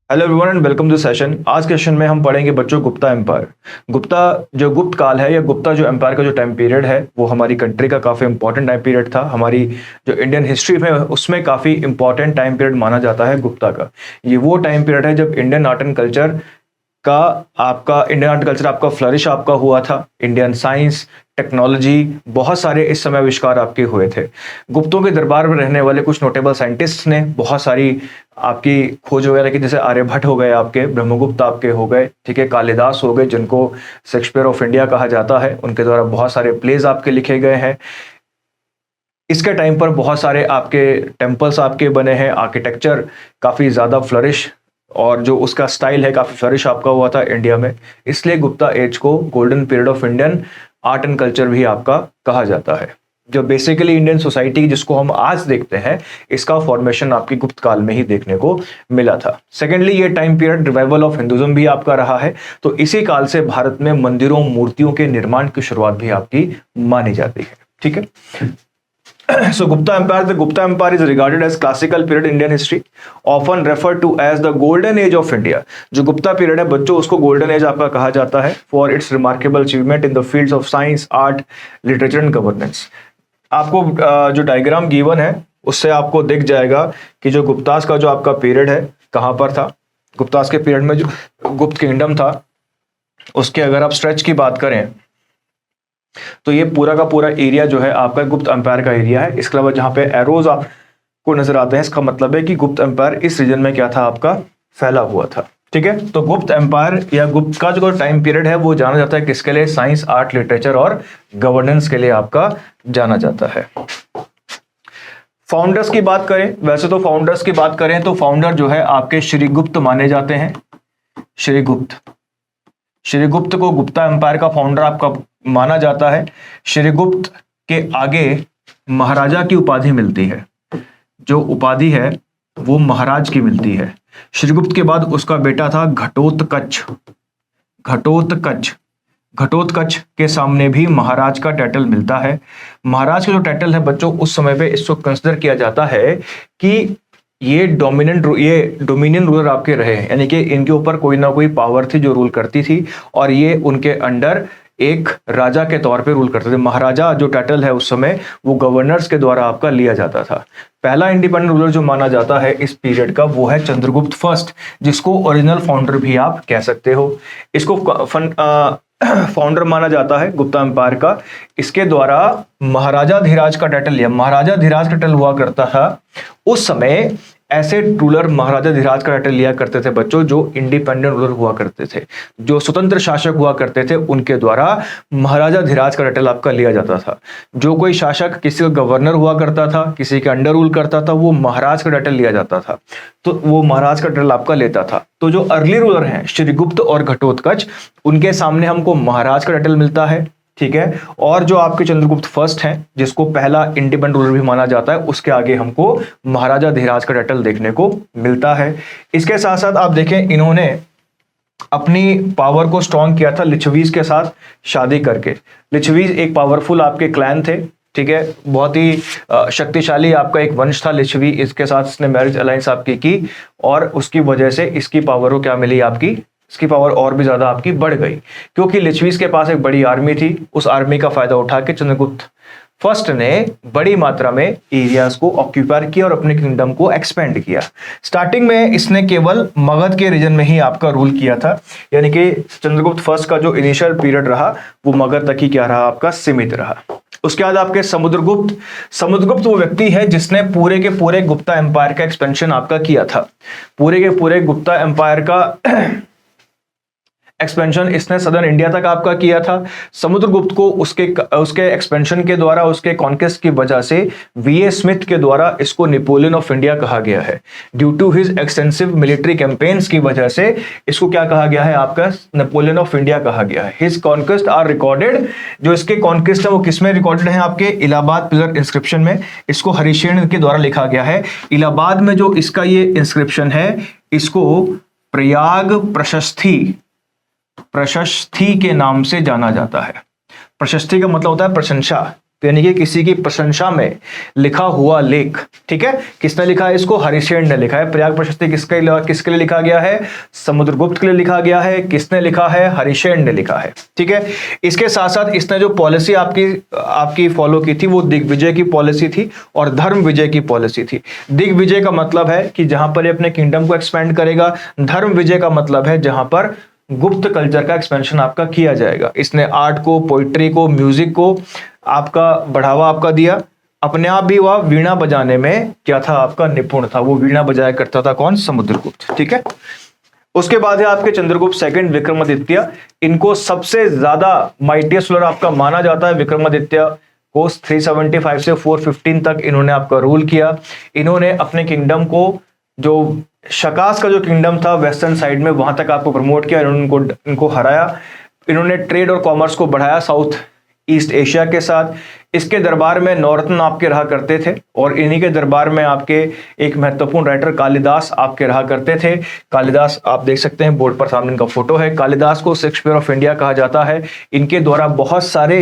Hello everyone and welcome to session. आज के session में हम पढ़ेंगे बच्चों गुप्ता एम्पायर। गुप्ता जो गुप्त काल है या गुप्ता जो एम्पायर का जो टाइम पीरियड है वो हमारी कंट्री का काफ़ी इंपॉर्टेंट टाइम पीरियड था। हमारी जो इंडियन हिस्ट्री में उसमें काफ़ी इंपॉर्टेंट टाइम पीरियड माना जाता है गुप्ता का। ये वो टाइम पीरियड है जब इंडियन आर्ट एंड कल्चर का इंडियन आर्ट कल्चर आपका फ्लरिश आपका हुआ था। इंडियन साइंस टेक्नोलॉजी बहुत सारे इस समय आविष्कार आपके हुए थे। गुप्तों के दरबार में रहने वाले कुछ नोटेबल साइंटिस्ट ने बहुत सारी आपकी खोज वगैरह की, जैसे आर्यभट्ट हो गए, आपके ब्रह्मगुप्त आपके हो गए, ठीक है, कालिदास हो गए जिनको शेक्सपियर ऑफ इंडिया कहा जाता है, उनके द्वारा बहुत सारे प्लेज आपके लिखे गए हैं। इसके टाइम पर बहुत सारे आपके टेम्पल्स आपके बने हैं, आर्किटेक्चर काफ़ी ज़्यादा फ्लरिश और जो उसका स्टाइल है काफ़ी फ्लरिश आपका हुआ था इंडिया में। इसलिए गुप्ता एज को golden period of Indian art and culture भी आपका कहा जाता है। जो बेसिकली इंडियन सोसाइटी जिसको हम आज देखते हैं, इसका फॉर्मेशन आपकी गुप्त काल में ही देखने को मिला था। सेकेंडली, ये time period revival of Hinduism भी आपका रहा है, तो इसी काल से भारत में मंदिरों मूर्तियों के निर्माण की शुरुआत भी आपकी मानी जाती है। ठीक है। So Gupta Empire, the Gupta Empire is regarded as classical period in Indian history, often referred to as the golden age of India। जो गुप्ता पीरियड है बच्चों, उसको गोल्डन एज आपका कहा जाता है for its remarkable achievement in the fields of science, art, literature and governance. आपको जो डायग्राम गिवन है उससे आपको दिख जाएगा कि जो गुप्तास का जो आपका पीरियड है कहाँ पर था। गुप्तास के पीरियड में जो गुप्त किंगडम था उसके अगर आप स्ट्रेच की बात करें तो ये पूरा का पूरा एरिया जो है आपका गुप्त एम्पायर का एरिया है। इसके अलावा जहां पे एरोज आपको नजर आते हैं, इसका मतलब है कि गुप्त एम्पायर इस रीजन में क्या था, आपका फैला हुआ था। ठीक है, तो गुप्त एम्पायर या गुप्त का जो टाइम पीरियड है वो जाना जाता है किसके लिए? साइंस, आर्ट, लिटरेचर और गवर्नेंस के लिए आपका जाना जाता है। फाउंडर्स की बात करें, वैसे तो फाउंडर्स की बात करें तो फाउंडर जो है आपके श्रीगुप्त माने जाते हैं। श्रीगुप्त को गुप्ता एम्पायर का फाउंडर आपका माना जाता है। श्रीगुप्त के आगे महाराजा की उपाधि मिलती है, जो उपाधि है वो महाराज की मिलती है। श्रीगुप्त के बाद उसका बेटा था घटोत्कच। घटोत्कच के सामने भी महाराज का टाइटल मिलता है। महाराज का जो टाइटल है बच्चों, उस समय पे इसको कंसिडर किया जाता है कि ये डोमिनियन रूलर आपके रहे, यानी कि इनके ऊपर कोई ना कोई पावर थी जो रूल करती थी और ये उनके अंडर एक राजा के तौर पे रूल करते थे। महाराजा जो टाइटल है उस समय वो गवर्नर्स के द्वारा आपका लिया जाता था। पहला इंडिपेंडेंट रूलर जो माना जाता है इस पीरियड का वो है चंद्रगुप्त फर्स्ट, जिसको ओरिजिनल फाउंडर भी आप कह सकते हो। इसको फाउंडर माना जाता है गुप्ता एम्पायर का। इसके द्वारा महाराजा धीराज का टाइटल लिया। महाराजा धीराज का टाइटल हुआ करता था उस समय। ऐसे रूलर महाराजा धीराज का टाइटल लिया करते थे बच्चों जो इंडिपेंडेंट रूलर हुआ करते थे, जो स्वतंत्र शासक हुआ करते थे, उनके द्वारा महाराजा धीराज का टाइटल आपका लिया जाता था। जो कोई शासक किसी का गवर्नर हुआ करता था, किसी के अंडर रूल करता था, वो महाराज का टाइटल लिया जाता था, तो वो महाराज का टाइटल आपका लेता था। तो जो अर्ली रूलर हैं श्रीगुप्त और घटोत्कच, उनके सामने हमको महाराज का टाइटल मिलता है। ठीक है, और जो आपके चंद्रगुप्त फर्स्ट हैं जिसको पहला इंडिपेंडेंट रूलर भी माना जाता है, उसके आगे हमको महाराजा धीराज का टाइटल देखने को मिलता है। इसके साथ साथ आप देखें, इन्होंने अपनी पावर को स्ट्रॉन्ग किया था लिच्छवीज के साथ शादी करके। लिच्छवीज एक पावरफुल आपके क्लैन थे, ठीक है, बहुत ही शक्तिशाली आपका एक वंश था लिच्छवी। इसके साथ इसने मैरिज अलायंस आपकी की और उसकी वजह से इसकी पावर को क्या मिली, आपकी इसकी पावर और भी ज्यादा आपकी बढ़ गई, क्योंकि लिच्छवीज के पास एक बड़ी आर्मी थी। उस आर्मी का फायदा उठा के चंद्रगुप्त फर्स्ट ने बड़ी मात्रा में एरियाज को ऑक्यूपाई किया और अपने किंगडम को एक्सपेंड किया। स्टार्टिंग में इसने केवल मगध के रीजन में ही आपका रूल किया था, यानी कि चंद्रगुप्त फर्स्ट का जो इनिशियल पीरियड रहा वो मगध तक ही क्या रहा, आपका सीमित रहा। उसके बाद आपके समुद्रगुप्त वो व्यक्ति है जिसने पूरे के पूरे गुप्ता एम्पायर का एक्सपेंशन आपका किया था। पूरे के पूरे गुप्ता एम्पायर का एक्सपेंशन इसने सदर्न इंडिया तक आपका किया था। समुद्रगुप्त को उसके एक्सपेंशन के द्वारा, उसके कॉन्क्वेस्ट की वजह से वीए स्मिथ के द्वारा इसको नेपोलियन ऑफ इंडिया कहा गया है। Due to his extensive military campaigns की वजह से इसको क्या कहा गया है, आपका नेपोलियन ऑफ इंडिया कहा गया है। हिज कॉन्क्वेस्ट आर रिकॉर्डेड, जो इसके कॉन्क्वेस्ट है वो किसमें रिकॉर्डेड है, आपके इलाहाबाद पिलर इंस्क्रिप्शन में। इसको हरिशेन के द्वारा लिखा गया है। इलाहाबाद में जो इसका ये इंस्क्रिप्शन है, इसको प्रयाग प्रशस्ति के नाम से जाना जाता है। प्रशस्ति का मतलब होता है प्रशंसा, तो यानी कि किसी की प्रशंसा में लिखा हुआ लेख। ठीक है, किसने लिखा है इसको? हरिसेन ने लिखा है। प्रयाग प्रशस्ति किसके लिए लिखा गया है? समुद्रगुप्त के लिए लिखा गया है। किसने लिखा है? हरिसेन ने लिखा है। ठीक है, इसके साथ साथ इसने जो पॉलिसी आपकी फॉलो की थी वो दिग्विजय की पॉलिसी थी और धर्म विजय की पॉलिसी थी। दिग्विजय का मतलब है कि जहां पर ये अपने किंगडम को एक्सपेंड करेगा, धर्म विजय का मतलब है जहां पर गुप्त कल्चर का एक्सपेंशन आपका किया जाएगा। इसने आर्ट को, पोइट्री को, म्यूजिक को आपका बढ़ावा आपका दिया। अपने आप भी वह वीणा बजाने में क्या था? आपका निपुण था। वो वीणा बजाया करता था। कौन? समुद्रगुप्त। ठीक है, उसके बाद है आपके चंद्रगुप्त सेकंड विक्रमादित्य। इनको सबसे ज्यादा माइटिएस्ट रूलर आपका माना जाता है। विक्रमादित्य को 375 से 415 तक इन्होंने आपका रूल किया। इन्होंने अपने किंगडम को, जो शकास का जो किंगडम था वेस्टर्न साइड में, वहां तक आपको प्रमोट किया। इन्होंने इनको हराया। इन्होंने ट्रेड और कॉमर्स को बढ़ाया साउथ ईस्ट एशिया के साथ। इसके दरबार में नॉर्थन आपके रहा करते थे और इन्हीं के दरबार में आपके एक महत्वपूर्ण राइटर कालिदास आपके रहा करते थे। कालिदास आप देख सकते हैं बोर्ड पर, सामने इनका फोटो है। कालिदास को शेक्सपियर ऑफ इंडिया कहा जाता है। इनके द्वारा बहुत सारे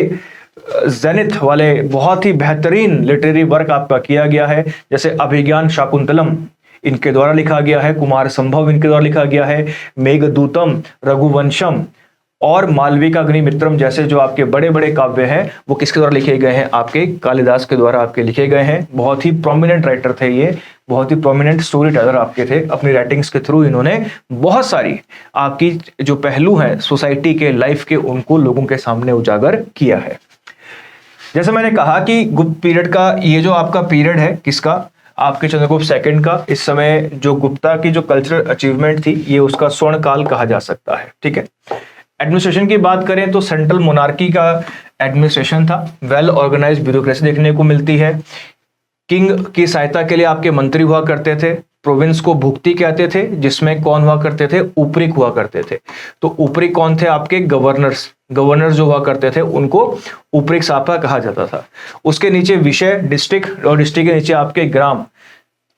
जेनिथ वाले बहुत ही बेहतरीन लिटरेरी वर्क आपका किया गया है, जैसे अभिज्ञान शाकुंतलम इनके द्वारा लिखा गया है, कुमार संभव इनके द्वारा लिखा गया है, मेघदूतम, रघुवंशम और मालविकाग्निमित्रम जैसे जो आपके बड़े बड़े काव्य हैं वो किसके द्वारा लिखे गए हैं? आपके कालिदास के द्वारा आपके लिखे गए हैं। बहुत ही प्रोमिनेंट राइटर थे ये, बहुत ही प्रोमिनेंट स्टोरी टेलर आपके थे। अपनी राइटिंग्स के थ्रू इन्होंने बहुत सारी आपकी जो पहलू हैं सोसाइटी के, लाइफ के, उनको लोगों के सामने उजागर किया है। जैसे मैंने कहा कि गुप्त पीरियड का ये जो आपका पीरियड है, किसका? आपके चंद्रगुप्त सेकंड का। इस समय जो गुप्ता की जो कल्चरल अचीवमेंट थी ये उसका स्वर्ण काल कहा जा सकता है। ठीक है, एडमिनिस्ट्रेशन की बात करें तो सेंट्रल मोनार्की का एडमिनिस्ट्रेशन था। वेल ऑर्गेनाइज्ड ब्यूरोक्रेसी देखने को मिलती है। किंग की सहायता के लिए आपके मंत्री हुआ करते थे। प्रोविंस को भुक्ति कहते थे, जिसमें कौन हुआ करते थे? ऊपरी हुआ करते थे। तो ऊपरी कौन थे? आपके गवर्नर्स। गवर्नर्स जो हुआ करते थे उनको ऊपरी सापा कहा जाता था। उसके नीचे विषय, डिस्ट्रिक्ट, और डिस्ट्रिक्ट के नीचे आपके ग्राम,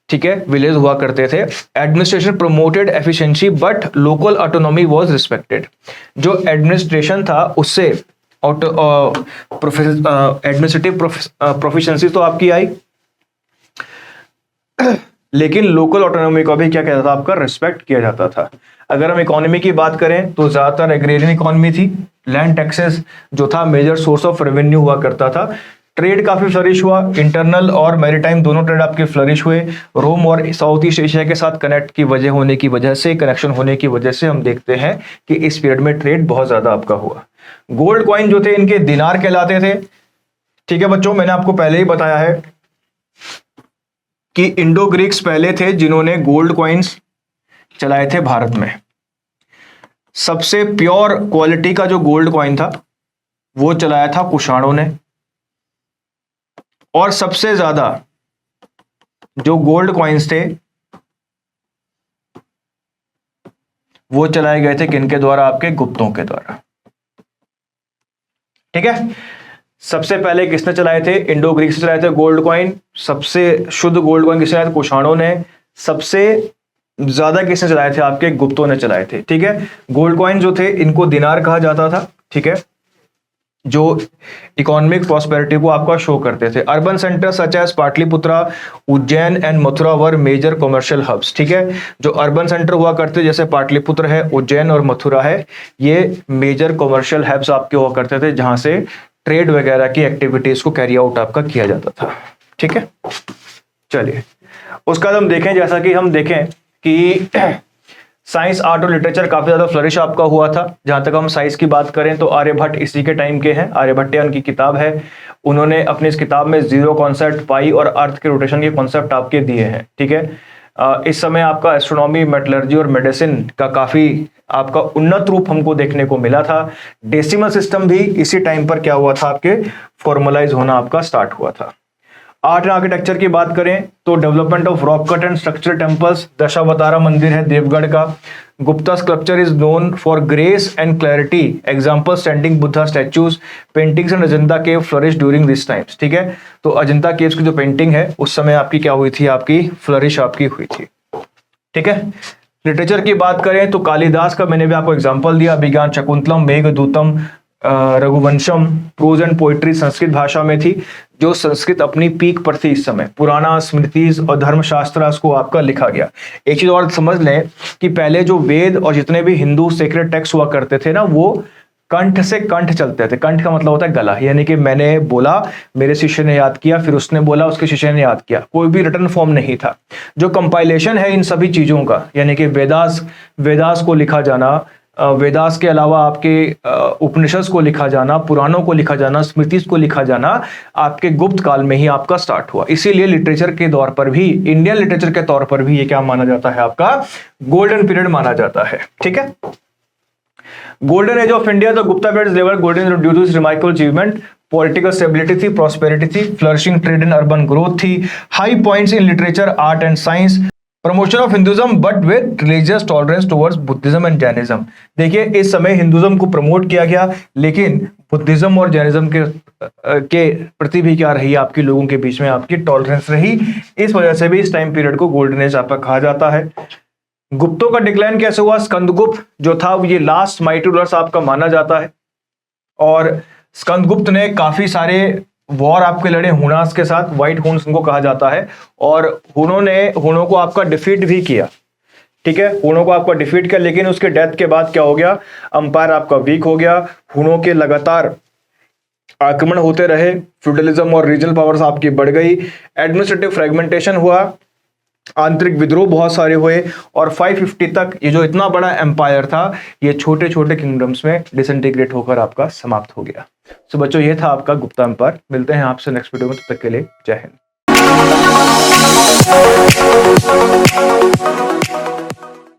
ठीक है, विलेज हुआ करते थे। Administration promoted efficiency but local autonomy was respected. जो एडमिनिस्ट्रेशन था उससे एडमिनिस्ट्रेटिव प्रोफिशिएंसी तो आपकी आई, लेकिन लोकल ऑटोनॉमी का भी क्या कहता था? आपका रिस्पेक्ट किया जाता था। अगर हम इकोनॉमी की बात करें तो ज्यादातर एग्रेरियन इकोनॉमी थी। लैंड टैक्सेस जो था मेजर सोर्स ऑफ रेवेन्यू हुआ करता था। ट्रेड काफी फ्लरिश हुआ। इंटरनल और मैरीटाइम दोनों ट्रेड आपके फ्लरिश हुए। रोम और साउथ ईस्ट एशिया के साथ कनेक्ट की वजह होने की वजह से, कनेक्शन होने की वजह से हम देखते हैं कि इस पीरियड में ट्रेड बहुत ज्यादा आपका हुआ। गोल्ड कॉइन जो थे इनके दिनार कहलाते थे। ठीक है बच्चों, मैंने आपको पहले ही बताया है कि इंडो ग्रीक्स पहले थे जिन्होंने गोल्ड कॉइन्स चलाए थे भारत में। सबसे प्योर क्वालिटी का जो गोल्ड कॉइन था वो चलाया था कुषाणों ने, और सबसे ज्यादा जो गोल्ड कॉइन्स थे वो चलाए गए थे किनके द्वारा? आपके गुप्तों के द्वारा। ठीक है, सबसे पहले किसने चलाए थे? इंडो ग्रीक से चलाए थे गोल्ड कॉइन। सबसे शुद्ध गोल्ड कॉइन किसने चलाए थे? कुषाणों ने। सबसे ज्यादा किसने चलाए थे? आपके गुप्तों ने चलाए थे। ठीक है, गोल्ड कॉइन जो थे इनको दिनार कहा जाता था। ठीक है, जो इकोनॉमिक प्रॉस्पेरिटी को आपका शो करते थे। Urban centre such as Pataliputra, Ujjain and Mathura were major commercial hubs. ठीक है, जो अर्बन सेंटर हुआ करते जैसे पाटलिपुत्र है, उज्जैन और मथुरा है, ये मेजर कमर्शियल हब्स आपके हुआ करते थे जहां से ट्रेड वगैरह की एक्टिविटीज को कैरी आउट आपका किया जाता था। ठीक है, चलिए उसका हम देखें, जैसा कि हम देखें कि साइंस, आर्ट और लिटरेचर काफी ज्यादा फ्लरिश आपका हुआ था। जहां तक हम साइंस की बात करें तो आर्यभट्ट इसी के टाइम के हैं। आर्यभट्टिया उनकी किताब है। उन्होंने अपनी इस किताब में जीरो कॉन्सेप्ट, पाई और अर्थ के रोटेशन के कॉन्सेप्ट आपके दिए हैं। ठीक है, इस समय आपका एस्ट्रोनॉमी, मेटलर्जी और मेडिसिन का काफी आपका उन्नत रूप हमको देखने को मिला था। डेसिमल सिस्टम भी इसी टाइम पर क्या हुआ था? आपके फॉर्मलाइज होना आपका स्टार्ट हुआ था। आर्ट एंड आर्किटेक्चर की बात करें तो development of rock cut and structural temples. Dashavatara मंदिर है देवगढ़ का। Gupta sculpture is known for grace and clarity. Example standing Buddha statues. Paintings and Ajanta cave flourish during this times. ठीक है, तो अजंता केव्स की जो पेंटिंग है उस समय आपकी क्या हुई थी? आपकी फ्लरिश आपकी हुई थी। ठीक है, लिटरेचर की बात करें तो कालिदास का मैंने भी आपको एग्जांपल दिया, Abhijnana Shakuntalam, Meghadutam, Raghuvamsham, prose and poetry Sanskrit भाषा में थी, जो संस्कृत अपनी पीक पर थी इस समय। पुराना, स्मृतिज और धर्मशास्त्र को आपका लिखा गया। एक चीज और समझ लें कि पहले जो वेद और जितने भी हिंदू सेक्रेट टेक्स्ट हुआ करते थे ना, वो कंठ से कंठ चलते थे। कंठ का मतलब होता है गला, यानी कि मैंने बोला, मेरे शिष्य ने याद किया, फिर उसने बोला, उसके शिष्य ने याद किया, कोई भी रिटर्न फॉर्म नहीं था। जो कंपाइलेशन है इन सभी चीजों का, यानी कि वेदास को लिखा जाना, वेदास के अलावा आपके उपनिषद को लिखा जाना, पुराणों को लिखा जाना, स्मृति को लिखा जाना, आपके गुप्त काल में ही आपका स्टार्ट हुआ। इसीलिए लिटरेचर के तौर पर भी, इंडियन लिटरेचर के तौर पर भी ये क्या माना जाता है, आपका गोल्डन पीरियड माना जाता है। ठीक है, golden age of India, the Gupta period is level golden due to this remarkable achievement. Political stability थी, प्रॉस्पेरिटी थी, flourishing trade and urban growth थी, high points in literature, art and science, promotion of Hinduism but with religious tolerance towards Buddhism and Jainism. देखिए इस समय Hinduism को promote किया गया, लेकिन बुद्धिज्म और जैनिज्म के प्रति भी क्या रही, आपके लोगों के बीच में आपकी टॉलरेंस रही। इस वजह से भी इस टाइम पीरियड को गोल्डन एज आपका कहा जाता है। गुप्तों का डिक्लाइन कैसे हुआ? स्कंदगुप्त जो था ये लास्ट माइटी रूलर्स आपका माना जाता है, और स्कंदगुप्त ने काफी सारे वॉर आपके लड़े हुनास के साथ, व्हाइट हुन्स उनको कहा जाता है, और हुनों को आपका डिफीट भी किया। ठीक है, हुनों को आपका डिफीट किया, लेकिन उसके डेथ के बाद क्या हो गया, अंपायर आपका वीक हो गया, हुनों के लगातार आक्रमण होते रहे, फ्यूडलिज्म और रीजनल पावर्स आपकी बढ़ गई, एडमिनिस्ट्रेटिव फ्रेगमेंटेशन हुआ, आंतरिक विद्रोह बहुत सारे हुए, और 550 तक ये जो इतना बड़ा एम्पायर था ये छोटे छोटे किंगडम्स में डिसइंटीग्रेट होकर आपका समाप्त हो गया। सो बच्चों ये था आपका गुप्ता एम्पायर। मिलते हैं आपसे नेक्स्ट वीडियो में, तब तक के लिए जय हिंद।